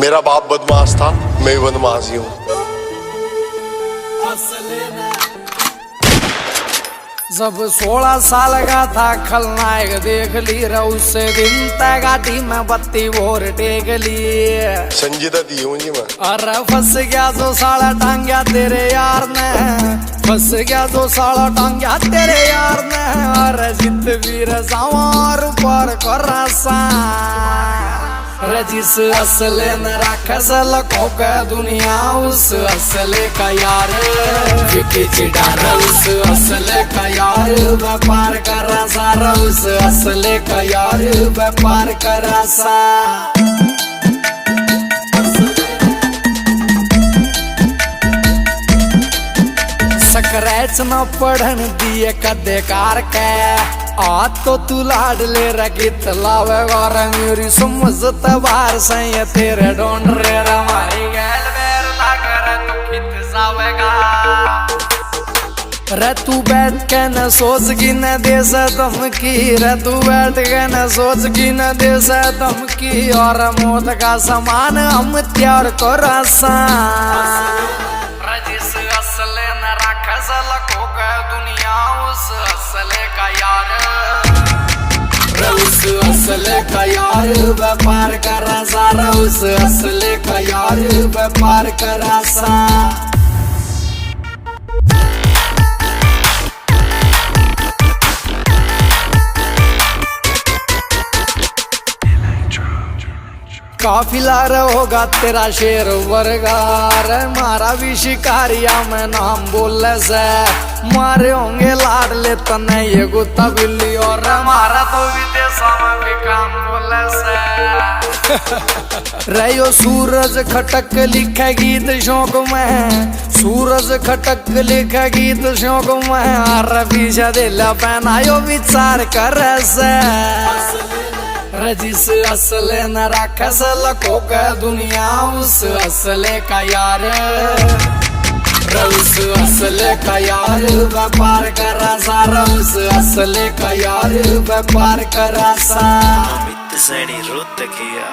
मेरा बाप बदमाश था, मैं भी बदमाश ही हूँ। जब 16 साल का था खलनायक देख ली रे, उस दिन तक गाड़ी में बत्ती और टेक ली। संजीदा दी हूँ जी मैं। अरे फंस गया जो साला टांग्या तेरे यार ने, फंस गया जो साला टांग्या तेरे यार ने। अरे जित वीर सवार पर करसा रजिस असले न राखस लखों का दुनिया, उस असले का यार विकी चिडार, उस असले का यार व्यापार करा सारा, उस असले का यार व्यापार करा सा। स्क्रैच न पढ़न दिए कदे कार के, आज तो तू लाड ले रगित लावेगा रे, मेरी समझ तबार से तेरे ढूंढ रे हमारी गैल बेर लाकर तू खित जावेगा रे। तू बैठ के न सोच की न दे से धमकी रे, तू बैठ के न सोच की न दे से धमकी। और मौत का समान हम त्यार को रसा जिस असले न राखस लखों का दुनिया, उस असले का यार, उस असले का यार व्यापार करा सारा, उस असले का यार व्यापार करा सा। काफिला होगा तेरा शेर वर्गार, मारा भी शिकारिया में नाम बोले से, मारे होंगे लाड ले तने ये गुत्ता बिल्ली, और मारा तो विदेशों में भी काम बोले से। रहो सूरज खटक लिखे गीत शौक में, सूरज खटक लिखे गीत शौक में। अरे पीछे दिला पहनायो विचार कर से रजिस असले न राखस लखों का दुनिया, उस असले का यार, उस असले का यार व्यापार करा सारा, उस असले का यार व्यापार करा सा। अमित सैनी रोत किया।